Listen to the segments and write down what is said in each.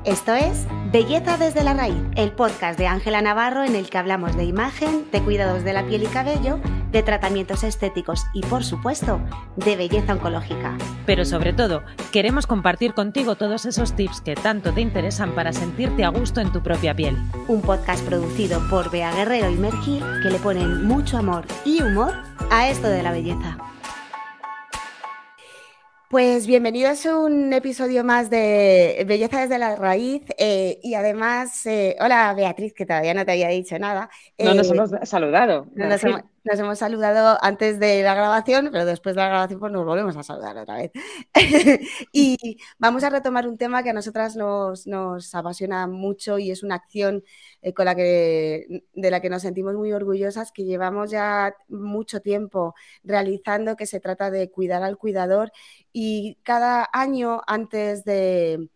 Esto es Belleza desde la raíz, el podcast de Ángela Navarro en el que hablamos de imagen, de cuidados de la piel y cabello, de tratamientos estéticos y, por supuesto, de belleza oncológica. Pero sobre todo, queremos compartir contigo todos esos tips que tanto te interesan para sentirte a gusto en tu propia piel. Un podcast producido por Bea Guerrero y Mergil que le ponen mucho amor y humor a esto de la belleza. Pues bienvenidos a un episodio más de Belleza desde la raíz y además, hola Beatriz, que todavía no te había dicho nada. No nos hemos saludado. Nos hemos saludado antes de la grabación, pero después de la grabación pues nos volvemos a saludar otra vez. Y vamos a retomar un tema que a nosotras nos apasiona mucho y es una acción de la que nos sentimos muy orgullosas, que llevamos ya mucho tiempo realizando, que se trata de cuidar al cuidador. Y cada año antes de...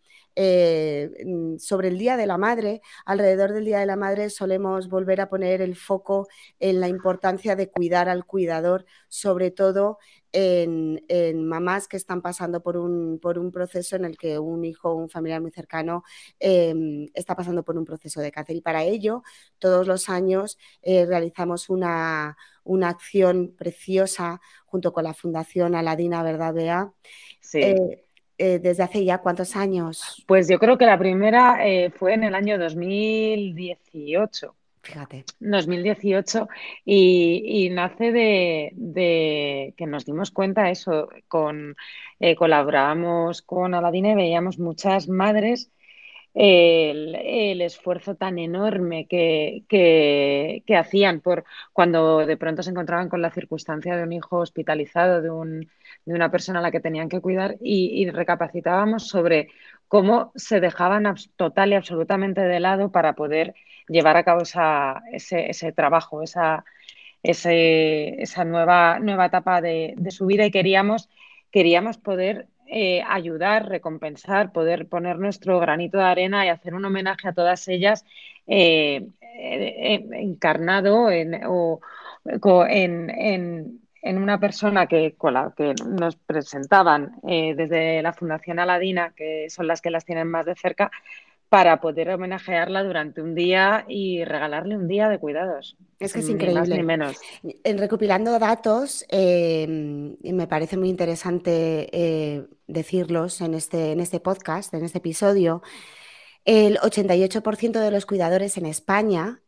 sobre el Día de la Madre, alrededor del Día de la Madre solemos volver a poner el foco en la importancia de cuidar al cuidador, sobre todo en mamás que están pasando por un proceso en el que un hijo o un familiar muy cercano está pasando por un proceso de cáncer. Y para ello, todos los años realizamos una acción preciosa junto con la Fundación Aladina, ¿verdad, Bea? Sí. Desde hace ya ¿cuántos años? Pues yo creo que la primera fue en el año 2018. Fíjate. 2018 y nace de que nos dimos cuenta eso, colaborábamos con Aladina y veíamos muchas madres el esfuerzo tan enorme que hacían por cuando de pronto se encontraban con la circunstancia de un hijo hospitalizado, de una persona a la que tenían que cuidar y recapacitábamos sobre cómo se dejaban total y absolutamente de lado para poder llevar a cabo ese trabajo, esa nueva etapa de su vida y queríamos poder ayudar, recompensar, poder poner nuestro granito de arena y hacer un homenaje a todas ellas encarnado en una persona con la que nos presentaban desde la Fundación Aladina, que son las que las tienen más de cerca, para poder homenajearla durante un día y regalarle un día de cuidados. Es que es Ni más ni increíble. menos. Recopilando datos, me parece muy interesante decirlos en este podcast, en este episodio. El 88% de los cuidadores en España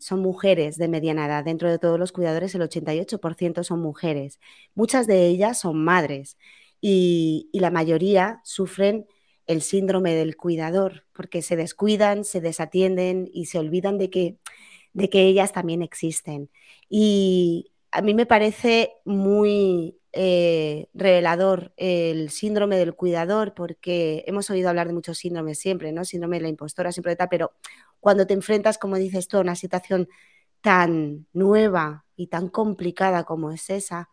son mujeres de mediana edad. Dentro de todos los cuidadores, el 88% son mujeres. Muchas de ellas son madres y la mayoría sufren el síndrome del cuidador porque se descuidan, se desatienden y se olvidan de que ellas también existen. Y a mí me parece muy revelador el síndrome del cuidador, porque hemos oído hablar de muchos síndromes siempre, ¿no? Síndrome de la impostora, siempre de tal, pero cuando te enfrentas, como dices tú, a una situación tan nueva y tan complicada como es esa,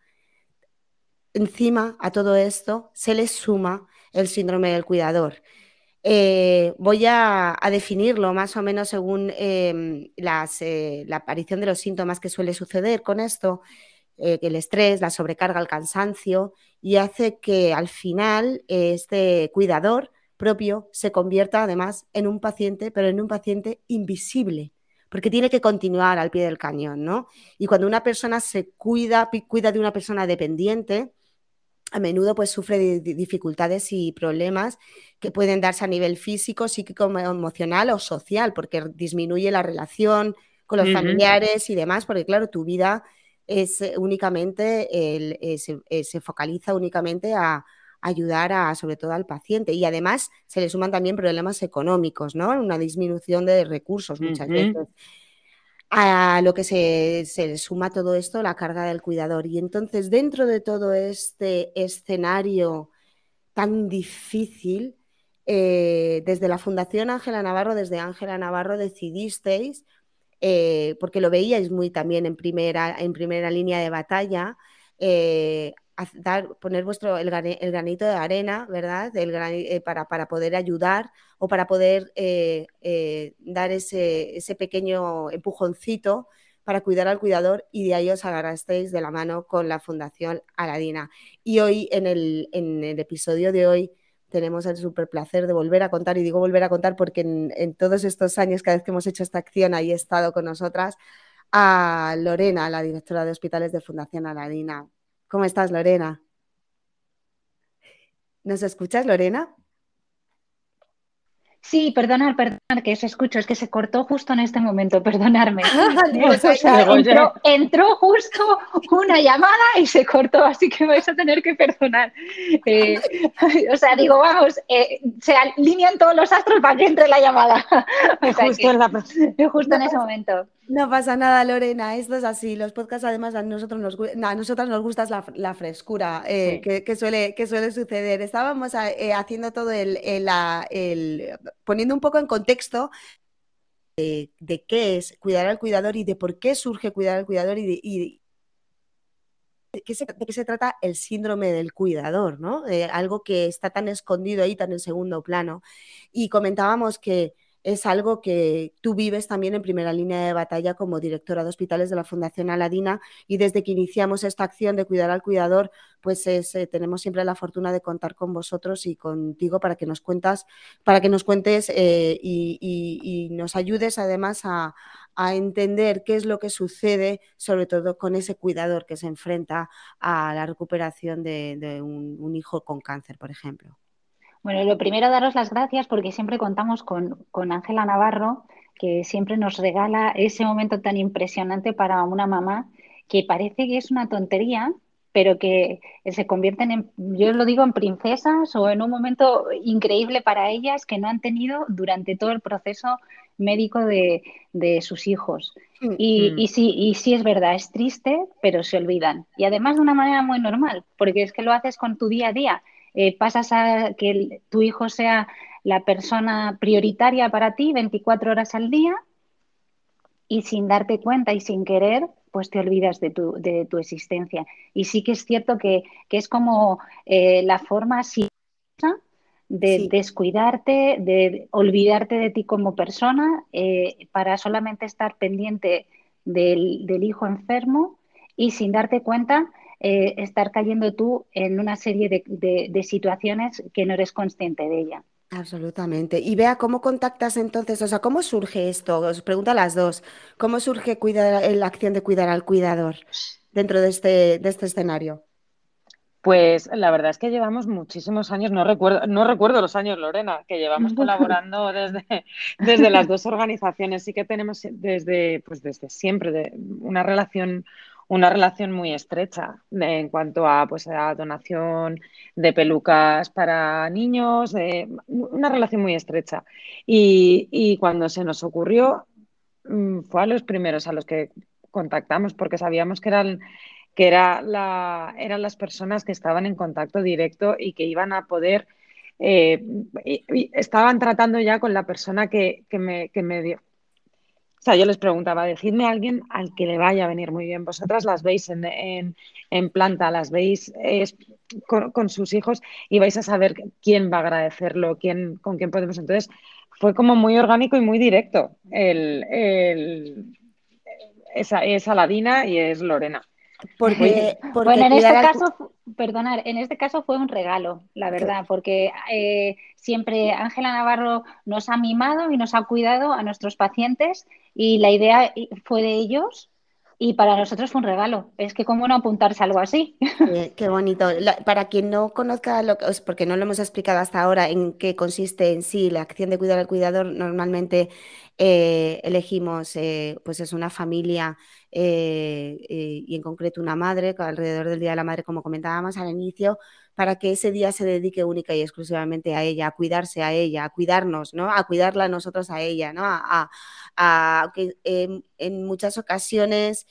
encima a todo esto se le suma el síndrome del cuidador. Voy a definirlo más o menos según la aparición de los síntomas que suele suceder con esto, el estrés, la sobrecarga, el cansancio, y hace que al final este cuidador propio se convierta además en un paciente, pero en un paciente invisible, porque tiene que continuar al pie del cañón, ¿no? Y cuando una persona se cuida de una persona dependiente, a menudo pues sufre de dificultades y problemas que pueden darse a nivel físico, psíquico, emocional o social, porque disminuye la relación con los familiares y demás, porque claro, tu vida es únicamente, se focaliza únicamente a ayudar sobre todo al paciente, y además se le suman también problemas económicos, ¿no? Una disminución de recursos muchas veces. A lo que se suma todo esto, la carga del cuidador. Y entonces, dentro de todo este escenario tan difícil, desde la Fundación Ángela Navarro, desde Ángela Navarro, decidisteis, porque lo veíais muy también en primera línea de batalla, poner el granito de arena, ¿verdad? Para poder ayudar o para poder dar ese pequeño empujoncito para cuidar al cuidador, y de ahí os agarrasteis de la mano con la Fundación Aladina. Y hoy, en el episodio de hoy, tenemos el súper placer de volver a contar, y digo volver a contar porque en todos estos años, cada vez que hemos hecho esta acción, ahí he estado con nosotras, a Lorena, la directora de hospitales de Fundación Aladina. ¿Cómo estás, Lorena? ¿Nos escuchas, Lorena? Sí, perdonar, que os escucho, es que se cortó justo en este momento, perdonarme. No, O sea, Digo, oye, entró justo una llamada y se cortó, así que vais a tener que perdonar. Eh, o sea, digo, vamos, se alinean todos los astros para que entre la llamada. O sea, justo que en la... justo no en ese pasa, momento. no pasa nada, Lorena, esto es así. Los podcasts, además, a nosotras nos gusta la frescura Sí. que suele suceder. Estábamos haciendo todo poniendo un poco en contexto de qué es cuidar al cuidador y de por qué surge cuidar al cuidador y de qué se trata el síndrome del cuidador, ¿no? Algo que está tan escondido ahí, tan en segundo plano. Y comentábamos que es algo que tú vives también en primera línea de batalla como directora de hospitales de la Fundación Aladina, y desde que iniciamos esta acción de cuidar al cuidador, pues tenemos siempre la fortuna de contar con vosotros y contigo para que nos cuentes y nos ayudes además a entender qué es lo que sucede, sobre todo con ese cuidador que se enfrenta a la recuperación de un hijo con cáncer, por ejemplo. Bueno, lo primero, daros las gracias porque siempre contamos con Ángela Navarro, que siempre nos regala ese momento tan impresionante para una mamá, que parece que es una tontería, pero que se convierten en, yo lo digo, en princesas o en un momento increíble para ellas que no han tenido durante todo el proceso médico de sus hijos. Mm. Y sí es verdad, es triste, pero se olvidan. Y además de una manera muy normal, porque es que lo haces con tu día a día. Pasas a que tu hijo sea la persona prioritaria para ti 24 horas al día y sin darte cuenta y sin querer, pues te olvidas de tu existencia. Y sí que es cierto que es como la forma silenciosa de Sí, descuidarte, de olvidarte de ti como persona para solamente estar pendiente del hijo enfermo y sin darte cuenta estar cayendo tú en una serie de situaciones que no eres consciente de ella. absolutamente. Y vea, ¿cómo contactas entonces? O sea, ¿cómo surge esto? Os pregunto a las dos. ¿Cómo surge la acción de cuidar al cuidador dentro de este escenario? Pues la verdad es que llevamos muchísimos años, no recuerdo los años, Lorena, que llevamos colaborando desde las dos organizaciones. Sí que tenemos desde siempre una relación muy estrecha en cuanto a, pues, a donación de pelucas para niños, una relación muy estrecha. Y cuando se nos ocurrió, fue a los primeros a los que contactamos porque sabíamos eran las personas que estaban en contacto directo y que iban a poder, y estaban tratando ya con la persona que me dio. O sea, yo les preguntaba, decidme a alguien al que le vaya a venir muy bien. Vosotras las veis en planta, las veis con sus hijos y vais a saber quién va a agradecerlo, con quién podemos. Entonces, fue como muy orgánico y muy directo. Es Aladina y es Lorena. Muy, Bueno, Porque en cuidar este al... caso, perdonar, en este caso fue un regalo, la verdad, porque siempre Ángela Navarro nos ha mimado y nos ha cuidado a nuestros pacientes y la idea fue de ellos y para nosotros fue un regalo. Es que cómo no apuntarse a algo así. Qué bonito. Para quien no conozca, porque no lo hemos explicado hasta ahora, en qué consiste en sí la acción de cuidar al cuidador, normalmente elegimos, pues es una familia y en concreto una madre, alrededor del Día de la Madre, como comentábamos al inicio, para que ese día se dedique única y exclusivamente a ella, a cuidarse a ella, a cuidarnos, ¿no? A cuidarla a nosotros a ella, ¿no? Que en muchas ocasiones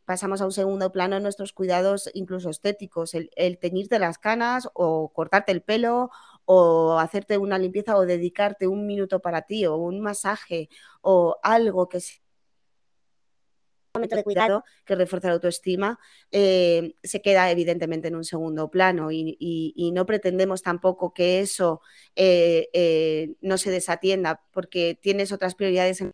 pasamos a un segundo plano en nuestros cuidados, incluso estéticos, el teñirte las canas o cortarte el pelo o hacerte una limpieza o dedicarte un minuto para ti o un masaje o algo que sea un momento de cuidado que refuerza la autoestima, se queda evidentemente en un segundo plano y no pretendemos tampoco que eso no se desatienda porque tienes otras prioridades en el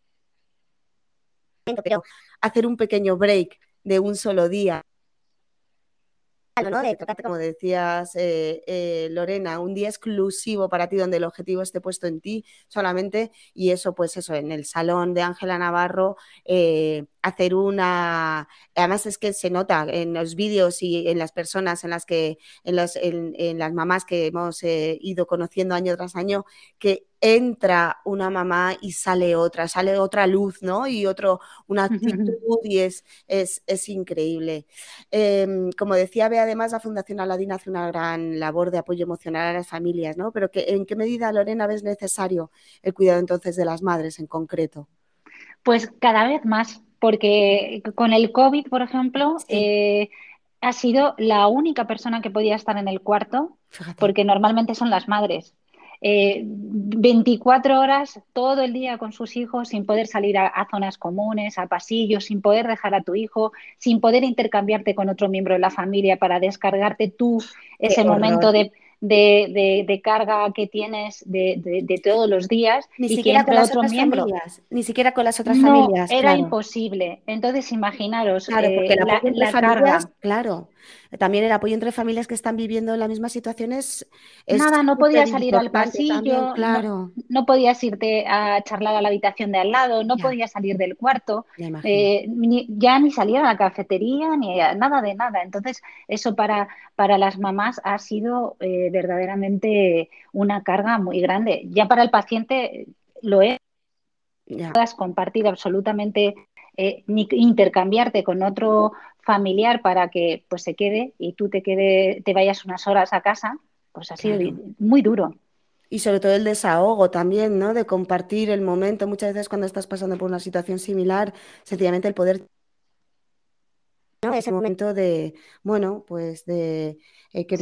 momento, pero hacer un pequeño break de un solo día ¿no? De tocarte, como decías, Lorena, un día exclusivo para ti donde el objetivo esté puesto en ti solamente, y eso, pues eso, en el salón de Ángela Navarro, hacer una... Además es que se nota en los vídeos y en las personas en las mamás que hemos ido conociendo año tras año, que entra una mamá y sale otra luz, ¿no? Y una actitud, y es increíble. Como decía Bea, además la Fundación Aladina hace una gran labor de apoyo emocional a las familias, ¿no? Pero ¿en qué medida, Lorena, ves necesario el cuidado entonces de las madres en concreto? Pues cada vez más, porque con el COVID, por ejemplo, Sí, ha sido la única persona que podía estar en el cuarto, fíjate. porque normalmente son las madres. 24 horas todo el día con sus hijos sin poder salir a zonas comunes, a pasillos, sin poder dejar a tu hijo, sin poder intercambiarte con otro miembro de la familia para descargarte tú Qué ese momento horror. de carga que tienes de todos los días Ni y que siquiera con entre las otro otras miembro. familias, ni siquiera con las otras No, familias, era claro. imposible. Entonces, imaginaros Claro, porque el apoyo entre la familias, carga. claro, también el apoyo entre familias que están viviendo la misma situación es Nada, no súper podías salir al importante también, pasillo, no, claro. no podías irte a charlar a la habitación de al lado, no Ya, podías salir del cuarto, ya imagino. ya ni salir a la cafetería, ni nada de nada. Entonces, eso para las mamás ha sido verdaderamente una carga muy grande. Ya para el paciente lo es. Ya, Puedas compartir absolutamente ni intercambiarte con otro familiar para que pues se quede y tú te vayas unas horas a casa, pues ha sido claro. muy duro. Y sobre todo el desahogo también, ¿no? De compartir el momento. Muchas veces cuando estás pasando por una situación similar, sencillamente el poder, ¿no? Ese momento de, bueno, pues de Sí. que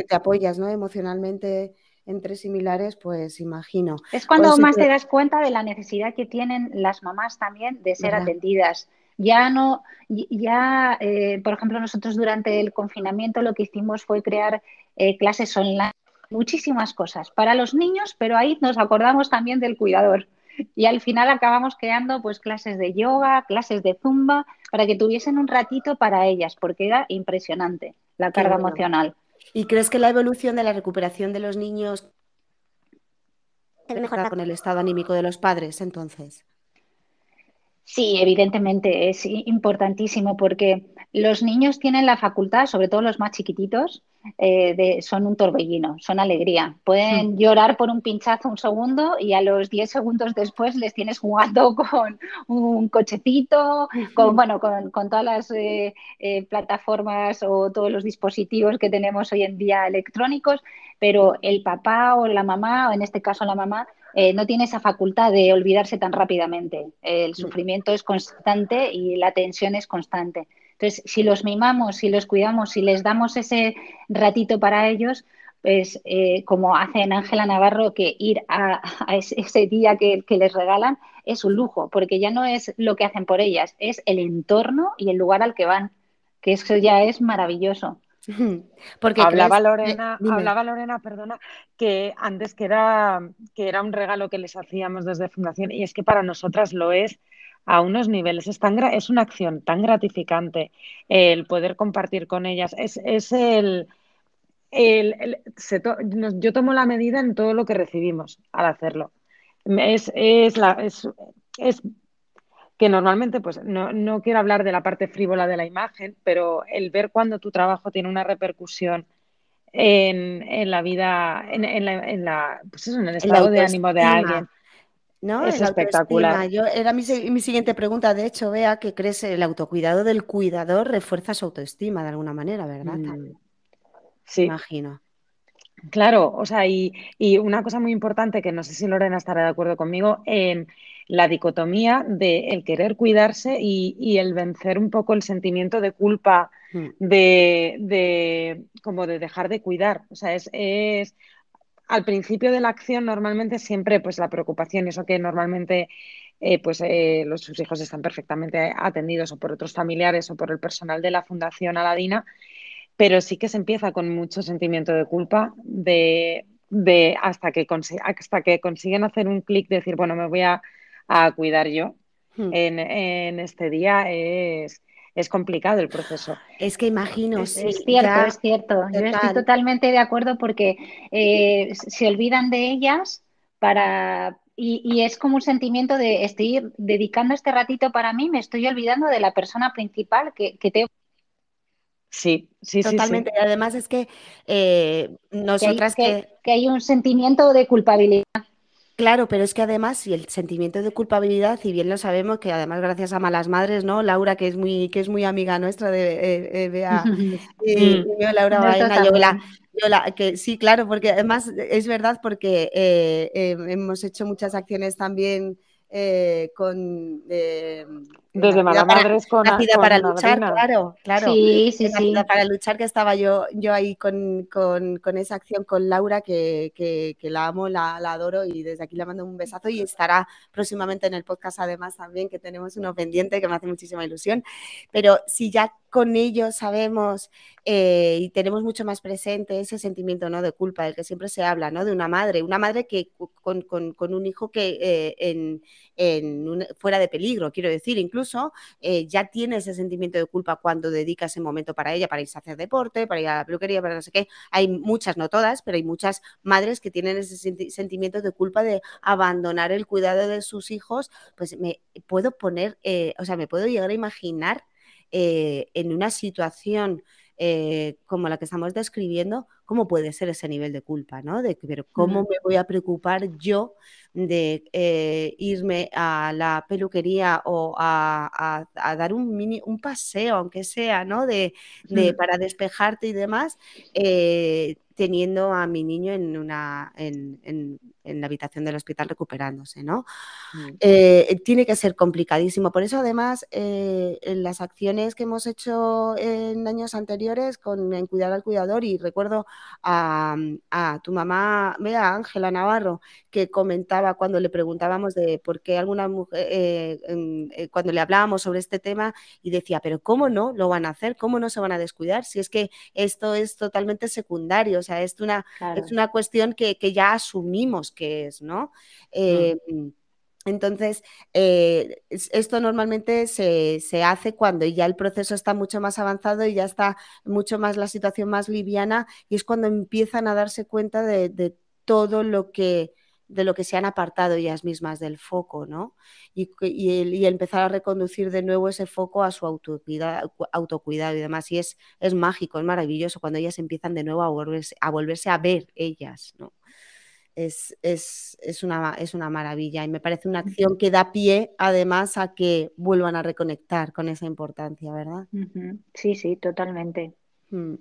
te apoyas, ¿no? Emocionalmente entre similares, pues imagino. Es cuando Pues, más te das cuenta de la necesidad que tienen las mamás también de ser ¿verdad? atendidas. Ya no, por ejemplo, nosotros durante el confinamiento lo que hicimos fue crear clases online, muchísimas cosas para los niños, pero ahí nos acordamos también del cuidador. Y al final acabamos creando pues clases de yoga, clases de zumba, para que tuviesen un ratito para ellas, porque era impresionante la Qué carga bueno. emocional. ¿Y crees que la evolución de la recuperación de los niños debe mejorar con el estado anímico de los padres, entonces? Sí, evidentemente es importantísimo porque los niños tienen la facultad, sobre todo los más chiquititos, son un torbellino, son alegría. Hmm. Pueden llorar por un pinchazo un segundo y a los 10 segundos después les tienes jugando con un cochecito, Ujú. con todas las plataformas o todos los dispositivos que tenemos hoy en día electrónicos, pero el papá o la mamá, o en este caso la mamá, no tiene esa facultad de olvidarse tan rápidamente. El sufrimiento es constante y la tensión es constante. Entonces, si los mimamos, si los cuidamos, si les damos ese ratito para ellos, pues como hace en Ángela Navarro, que ir a ese día que les regalan es un lujo, porque ya no es lo que hacen por ellas, es el entorno y el lugar al que van, que eso ya es maravilloso. Porque crees, dime. Hablaba Lorena, perdona, que antes que era un regalo que les hacíamos desde Fundación, y es que para nosotras lo es a unos niveles. Es una acción tan gratificante el poder compartir con ellas. Es yo tomo la medida en todo lo que recibimos al hacerlo. Es que normalmente, pues no quiero hablar de la parte frívola de la imagen, pero el ver cuando tu trabajo tiene una repercusión en la vida, pues eso, en el En la estado de ánimo de alguien, autoestima, ¿no? es En la autoestima. espectacular. Era mi siguiente pregunta, de hecho, Bea, que crees el autocuidado del cuidador refuerza su autoestima de alguna manera, ¿verdad? Mm, sí. Imagino. Claro, o sea, y una cosa muy importante que no sé si Lorena estará de acuerdo conmigo, en la dicotomía de el querer cuidarse y el vencer un poco el sentimiento de culpa Mm. como de dejar de cuidar. O sea, es al principio de la acción normalmente siempre pues la preocupación, eso que normalmente sus hijos están perfectamente atendidos o por otros familiares o por el personal de la Fundación Aladina, pero sí que se empieza con mucho sentimiento de culpa hasta que consiguen hacer un clic, decir, bueno, a cuidar yo Mm. en este día, es es complicado el proceso. Es que imagino, Es sí, cierto, ya, es cierto. Yo estoy total. totalmente de acuerdo porque se olvidan de ellas y es como un sentimiento de estoy dedicando este ratito para mí, me estoy olvidando de la persona principal que tengo. Sí, sí, sí, Totalmente. sí. Y además es que Que hay, nosotras que, que, que hay un sentimiento de culpabilidad. claro, pero es que además, y el sentimiento de culpabilidad, y bien lo sabemos, que además gracias a Malas Madres, ¿no? Laura, que es muy amiga nuestra de Bea Mm, y yo, Laura Nosotros Baena, también. que sí, claro, porque además es verdad porque hemos hecho muchas acciones también con desde Malamadres Nacida para con luchar, Madrina. claro, claro. Sí, sí, Nacida sí. para luchar, que estaba yo ahí con esa acción con Laura, que la amo, la adoro y desde aquí le mando un besazo y estará próximamente en el podcast además también, que tenemos uno pendiente que me hace muchísima ilusión. Pero si ya con ello sabemos y tenemos mucho más presente ese sentimiento, ¿no?, de culpa del que siempre se habla, ¿no?, de una madre que con un hijo que fuera de peligro, quiero decir, incluso ya tiene ese sentimiento de culpa cuando dedica ese momento para ella, para irse a hacer deporte, para ir a la peluquería, para no sé qué. Hay muchas, no todas, pero hay muchas madres que tienen ese sentimiento de culpa de abandonar el cuidado de sus hijos. Pues me puedo poner, o sea, me puedo llegar a imaginar en una situación como la que estamos describiendo, cómo puede ser ese nivel de culpa, ¿no? Pero cómo me voy a preocupar yo de irme a la peluquería o a dar un paseo, aunque sea, ¿no? Para despejarte y demás, teniendo a mi niño en la habitación del hospital recuperándose, ¿no? Tiene que ser complicadísimo. Por eso, además, en las acciones que hemos hecho en años anteriores en cuidar al cuidador, y recuerdo a tu mamá, Bea, Ángela Navarro, que comentaba cuando le preguntábamos de por qué alguna mujer, cuando le hablábamos sobre este tema, y decía, pero ¿cómo no lo van a hacer? ¿Cómo no se van a descuidar? Si es que esto es totalmente secundario, o sea, es Claro. una cuestión que ya asumimos que es, ¿no? Mm. Entonces, esto normalmente se hace cuando ya el proceso está mucho más avanzado y ya está mucho más la situación más liviana, y es cuando empiezan a darse cuenta de todo de lo que se han apartado ellas mismas del foco, ¿no? Y empezar a reconducir de nuevo ese foco a su autocuidado y demás. Y es mágico, es maravilloso cuando ellas empiezan de nuevo a volverse a ver ellas, ¿no? Es una maravilla y me parece una acción que da pie además a que vuelvan a reconectar con esa importancia, ¿verdad? Sí, sí, totalmente. Mm.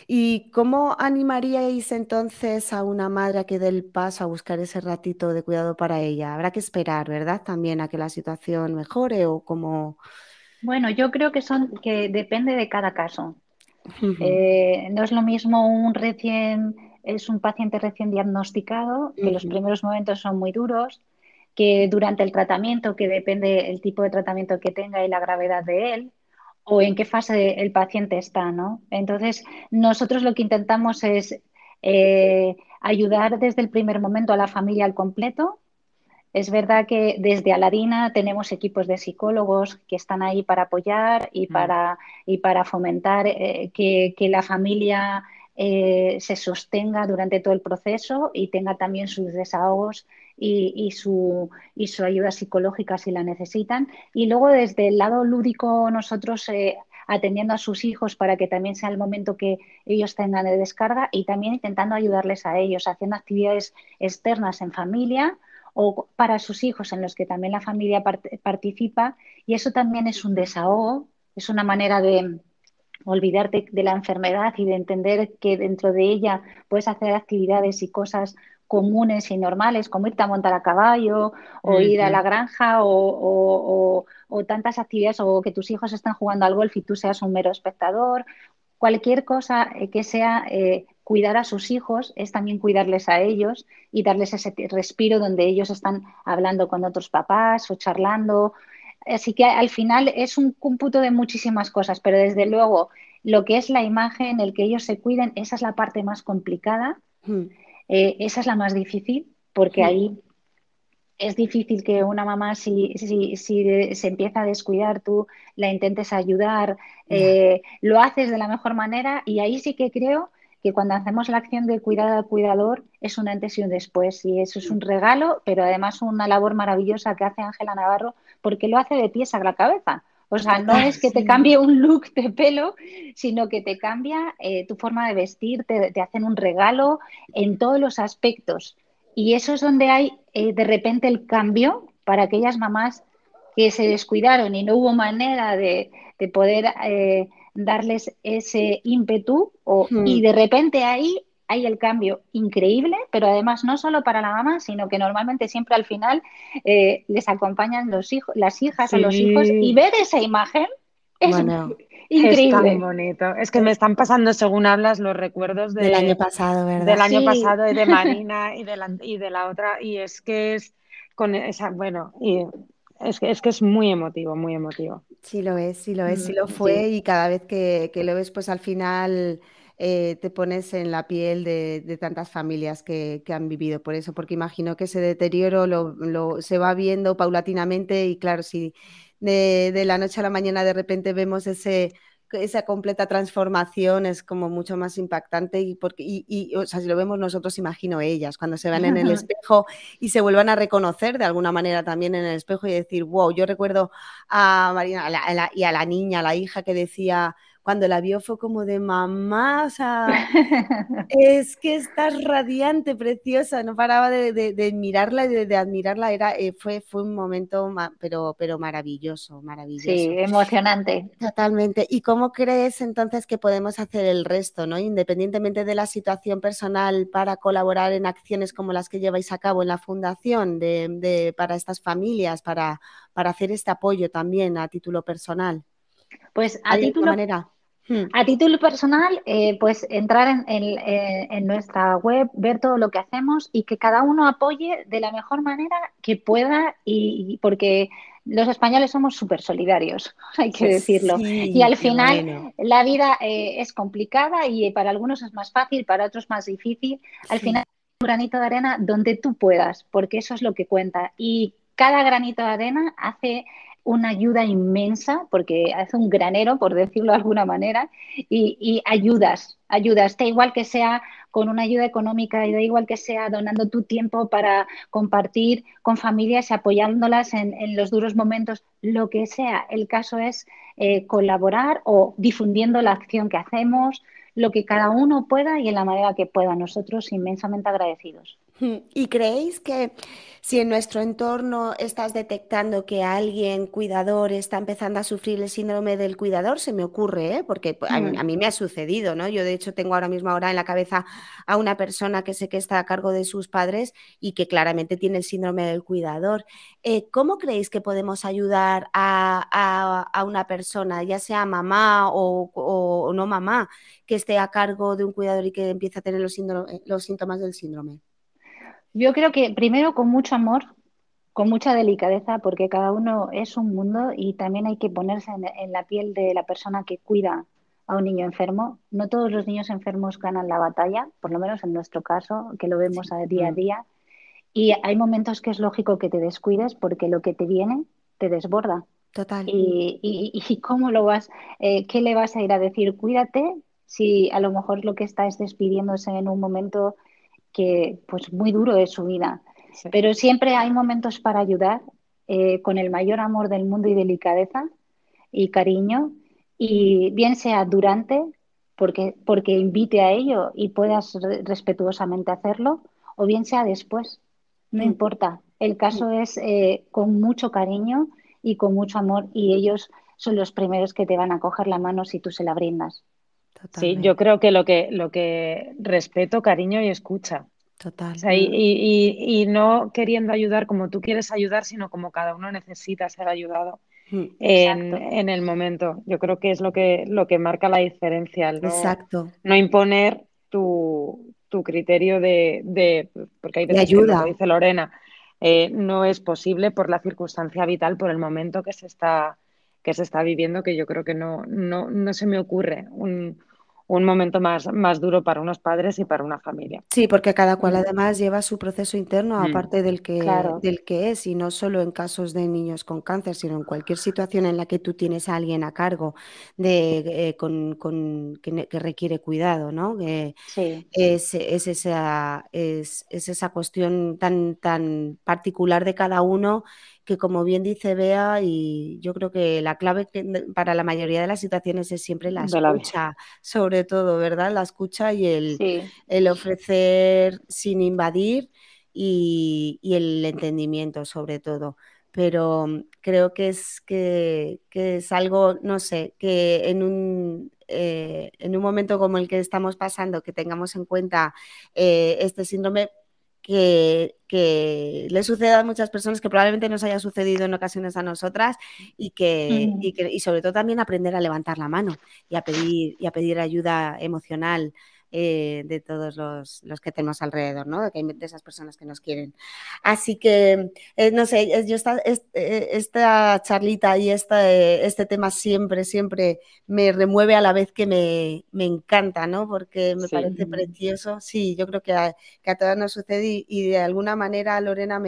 ¿Y cómo animaríais entonces a una madre a que dé el paso a buscar ese ratito de cuidado para ella? Habrá que esperar, ¿verdad? También a que la situación mejore o como... Bueno, yo creo que depende de cada caso. Ujú, No es lo mismo es un paciente recién diagnosticado, que los ujú, primeros momentos son muy duros, que durante el tratamiento, que depende el tipo de tratamiento que tenga y la gravedad de él, o en qué fase el paciente está, ¿no? Entonces, nosotros lo que intentamos es ayudar desde el primer momento a la familia al completo. Es verdad que desde Aladina tenemos equipos de psicólogos que están ahí para apoyar mm, y para fomentar que la familia se sostenga durante todo el proceso y tenga también sus desahogos y su ayuda psicológica si la necesitan. Y luego desde el lado lúdico nosotros atendiendo a sus hijos para que también sea el momento que ellos tengan de descarga y también intentando ayudarles a ellos, haciendo actividades externas en familia o para sus hijos en los que también la familia participa y eso también es un desahogo, es una manera de olvidarte de la enfermedad y de entender que dentro de ella puedes hacer actividades y cosas comunes y normales como irte a montar a caballo o ir a Ujú. la granja o tantas actividades o que tus hijos estén jugando al golf y tú seas un mero espectador. Cualquier cosa que sea cuidar a sus hijos es también cuidarles a ellos y darles ese respiro donde ellos están hablando con otros papás o charlando. Así que al final es un cómputo de muchísimas cosas, pero desde luego lo que es la imagen, el que ellos se cuiden, esa es la parte más complicada, mm, esa es la más difícil, porque mm. ahí es difícil que una mamá, si se empieza a descuidar, tú la intentes ayudar, Ya. lo haces de la mejor manera y ahí sí que creo que cuando hacemos la acción de cuidado al cuidador es un antes y un después y eso es un regalo, pero además una labor maravillosa que hace Ángela Navarro porque lo hace de pies a la cabeza. O sea, no Total, es que te sí. cambie un look de pelo, sino que te cambia tu forma de vestir, te hacen un regalo en todos los aspectos. Y eso es donde hay de repente el cambio para aquellas mamás que se descuidaron y no hubo manera de poder darles ese ímpetu y Mm. de repente ahí hay el cambio increíble, pero además no solo para la mamá, sino que normalmente siempre al final les acompañan los hijos, las hijas o los hijos y Sí, ver esa imagen es Bueno, es tan increíble. bonito. Es que me eh, están pasando, según hablas, los recuerdos del año pasado, del ¿verdad? año Sí, pasado y de Marina y de la otra. Y es que es con esa, bueno, y es que es muy emotivo, muy emotivo. Sí lo es, sí lo sí. fue y cada vez que lo ves, pues al final te pones en la piel de tantas familias que han vivido por eso, porque imagino que ese deterioro se va viendo paulatinamente y claro, si de la noche a la mañana de repente vemos esa completa transformación es como mucho más impactante o sea, si lo vemos nosotros, imagino ellas, cuando se ven en el espejo y se vuelvan a reconocer de alguna manera también en el espejo y decir, wow, yo recuerdo a Marina y a la niña, a la hija que decía, cuando la vio fue como de mamá, o sea, es que estás radiante, preciosa, no paraba de mirarla y de admirarla, fue un momento, pero maravilloso, Sí, maravilloso. emocionante. Totalmente. ¿Y cómo crees entonces que podemos hacer el resto, ¿no? Independientemente de la situación personal, para colaborar en acciones como las que lleváis a cabo en la fundación para estas familias, para hacer este apoyo también a título personal? Pues ¿Hay alguna manera? Hmm. a título personal, pues entrar en nuestra web, ver todo lo que hacemos y que cada uno apoye de la mejor manera que pueda y porque los españoles somos súper solidarios, hay que decirlo. Y Sí, al qué final bueno. la vida es complicada y para algunos es más fácil, para otros más difícil. Al Sí, final, un granito de arena donde tú puedas, porque eso es lo que cuenta. Y cada granito de arena hace una ayuda inmensa, porque hace un granero, por decirlo de alguna manera, y ayudas, da igual que sea con una ayuda económica y da igual que sea donando tu tiempo para compartir con familias y apoyándolas en los duros momentos, lo que sea. El caso es colaborar o difundiendo la acción que hacemos, lo que cada uno pueda y en la manera que pueda. Nosotros inmensamente agradecidos. ¿Y creéis que si en nuestro entorno estás detectando que alguien cuidador está empezando a sufrir el síndrome del cuidador? Se me ocurre, ¿eh? Porque pues, a Mm. mí me ha sucedido, ¿no? Yo de hecho tengo ahora en la cabeza a una persona que sé que está a cargo de sus padres y que claramente tiene el síndrome del cuidador. ¿Cómo creéis que podemos ayudar a una persona, ya sea mamá o no mamá, que esté a cargo de un cuidador y que empiece a tener los síntomas del síndrome? Yo creo que primero con mucho amor, con mucha delicadeza, porque cada uno es un mundo y también hay que ponerse en la piel de la persona que cuida a un niño enfermo. No todos los niños enfermos ganan la batalla, por lo menos en nuestro caso, que lo vemos a Mm. día. Y hay momentos que es lógico que te descuides porque lo que te viene te desborda. Total. Y cómo lo vas, qué le vas a ir a decir, cuídate, si a lo mejor lo que está es despidiéndose en un momento que pues muy duro de su vida. Sí. Pero siempre hay momentos para ayudar con el mayor amor del mundo y delicadeza y cariño, Mm. y bien sea durante, porque invite a ello y puedas respetuosamente hacerlo, o bien sea después, no Mm. importa. El Mm. caso es con mucho cariño y con mucho amor, y ellos son los primeros que te van a coger la mano si tú se la brindas. Sí, yo Totalmente. creo que lo que respeto, cariño y escucha. O Total. sea, y no queriendo ayudar como tú quieres ayudar, sino como cada uno necesita ser ayudado Mm. Exacto. en el momento. Yo creo que es lo que marca la diferencia, el Exacto. no imponer tu criterio porque hay De veces que lo que ayuda. dice Lorena no es posible por la circunstancia vital, por el momento que se está viviendo, que yo creo que no se me ocurre un momento más duro para unos padres y para una familia. Sí, porque cada cual Mm, además lleva su proceso interno, Mm, aparte claro, del que es, y no solo en casos de niños con cáncer, sino en cualquier situación en la que tú tienes a alguien a cargo que requiere cuidado, ¿no? sí. Es esa cuestión tan particular de cada uno que, como bien dice Bea, y yo creo que la clave para la mayoría de las situaciones es siempre la de la vida. escucha, sobre todo, ¿verdad? La escucha y Sí, el ofrecer sin invadir y el entendimiento, sobre todo. Pero creo que es algo, no sé, que en un momento como el que estamos pasando, que tengamos en cuenta este síndrome que le sucede a muchas personas, que probablemente nos haya sucedido en ocasiones a nosotras mm, y sobre todo también aprender a levantar la mano y a pedir ayuda emocional de todos los que tenemos alrededor, ¿no? De esas personas que nos quieren. Así que, no sé, yo esta charlita y este tema siempre me remueve a la vez que me encanta, ¿no? Porque me Sí. parece precioso. Sí, yo creo que a todas nos sucede y de alguna manera, Lorena,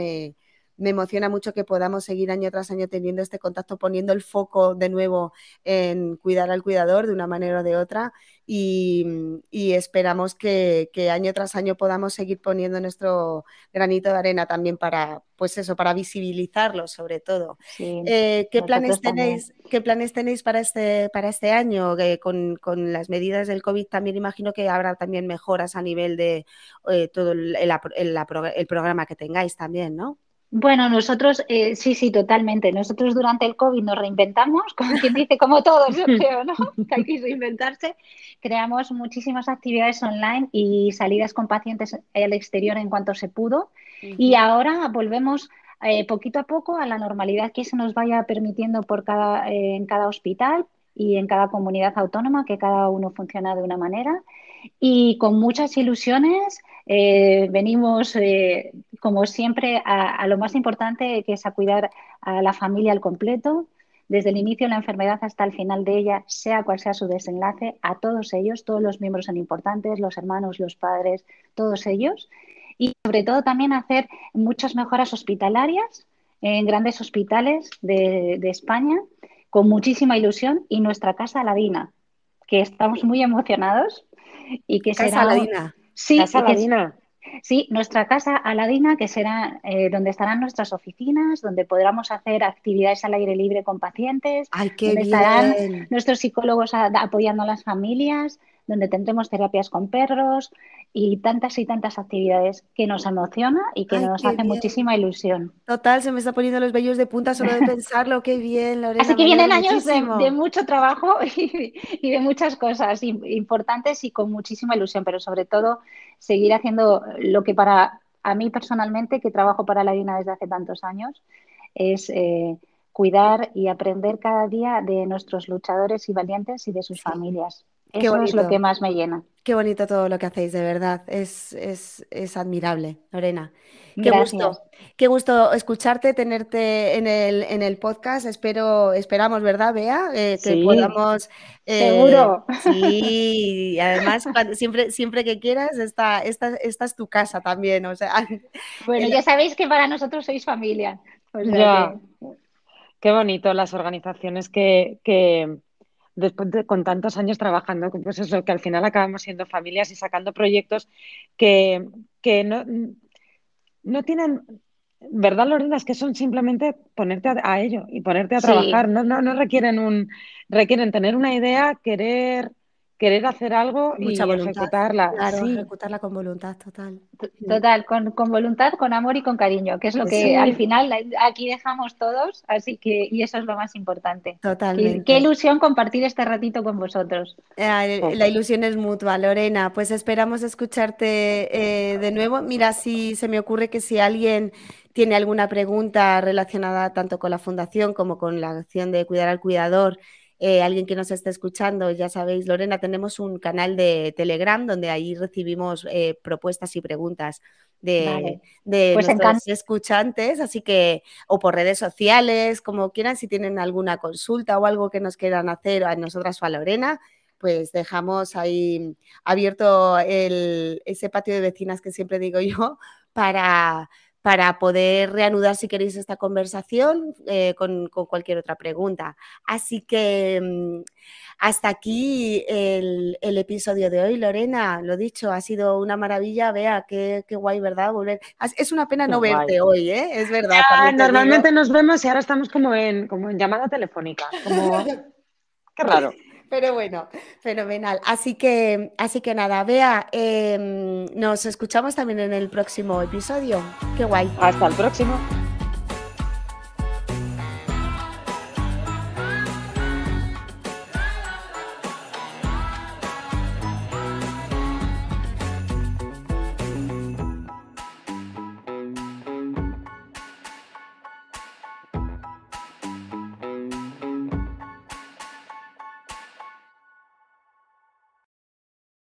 me emociona mucho que podamos seguir año tras año teniendo este contacto, poniendo el foco de nuevo en cuidar al cuidador de una manera o de otra y esperamos que año tras año podamos seguir poniendo nuestro granito de arena también para, pues eso, para visibilizarlo sobre todo. sí, nosotros también. ¿Qué planes tenéis para este año? Con las medidas del COVID también imagino que habrá también mejoras a nivel de todo el programa que tengáis también, ¿no? Bueno, nosotros, sí, sí, totalmente. Nosotros durante el COVID nos reinventamos, como quien dice, como todos, yo creo, ¿no? Que hay que reinventarse. Creamos muchísimas actividades online y salidas con pacientes al exterior en cuanto se pudo. Y Ujú. ahora volvemos poquito a poco a la normalidad que se nos vaya permitiendo en cada hospital y en cada comunidad autónoma, que cada uno funciona de una manera. Y con muchas ilusiones venimos, como siempre, a lo más importante, que es a cuidar a la familia al completo, desde el inicio de la enfermedad hasta el final de ella, sea cual sea su desenlace, a todos ellos, todos los miembros son importantes, los hermanos, los padres, todos ellos. Y sobre todo también hacer muchas mejoras hospitalarias en grandes hospitales de España, con muchísima ilusión, y nuestra casa Aladina, que estamos muy emocionados y que Casa será, Aladina. sí, Casa Ladina. sí, nuestra casa Aladina, que será donde estarán nuestras oficinas, donde podremos hacer actividades al aire libre con pacientes, ¡Ay, qué donde estarán bien! nuestros psicólogos apoyando a las familias, donde tendremos terapias con perros y tantas actividades que nos emociona y que ¡Ay, nos qué hace bien! muchísima ilusión. Total, se me está poniendo los vellos de punta solo de pensarlo. ¡Qué bien, Así Lorena! que Me alegro vienen años de muchísimo. mucho trabajo y de muchas cosas importantes y con muchísima ilusión, pero sobre todo seguir haciendo lo que para a mí personalmente, que trabajo para la DINA desde hace tantos años, es cuidar y aprender cada día de nuestros luchadores y valientes y de sus Sí, familias. qué Eso es lo que bonito. más me llena. Qué bonito todo lo que hacéis, de verdad. Es admirable, Lorena. Gracias. Qué gusto escucharte, tenerte en el podcast. Esperamos, ¿verdad, Bea? Que Sí, podamos, Seguro. sí, y además, siempre que quieras, esta es tu casa también. O sea, Bueno, el- ya sabéis que para nosotros sois familia. O sea que, ya. Qué bonito las organizaciones que después de con tantos años trabajando, pues eso, que al final acabamos siendo familias y sacando proyectos que, que no tienen, ¿verdad, Lorena? Es que son simplemente ponerte a ello y ponerte a trabajar. sí. No requieren requieren tener una idea, querer hacer algo mucha y voluntad. ejecutarla. Claro, Sí, ejecutarla con voluntad, total. Sí, Total, con voluntad, con amor y con cariño, que es lo que al sí, final aquí dejamos todos, así que, y eso es lo más importante. Qué totalmente. ilusión compartir este ratito con vosotros. La ilusión es mutua, Lorena. Pues esperamos escucharte de nuevo. Mira, si se me ocurre que si alguien tiene alguna pregunta relacionada tanto con la fundación como con la acción de cuidar al cuidador, alguien que nos esté escuchando, ya sabéis, Lorena, tenemos un canal de Telegram donde ahí recibimos propuestas y preguntas Vale, de pues nuestros escuchantes, así que, o por redes sociales, como quieran, si tienen alguna consulta o algo que nos quieran hacer a nosotras o a Lorena. pues dejamos ahí abierto ese patio de vecinas que siempre digo yo para poder reanudar, si queréis, esta conversación con cualquier otra pregunta. Así que hasta aquí el episodio de hoy, Lorena. Lo dicho, ha sido una maravilla. Bea, qué guay, ¿verdad? Volver. Es una pena no verte hoy, ¿eh? Es verdad. Ya, normalmente nos vemos y ahora estamos como en llamada telefónica. Qué raro. Pero bueno, fenomenal. Así que nada, Bea, nos escuchamos también en el próximo episodio. Qué guay. Hasta el próximo.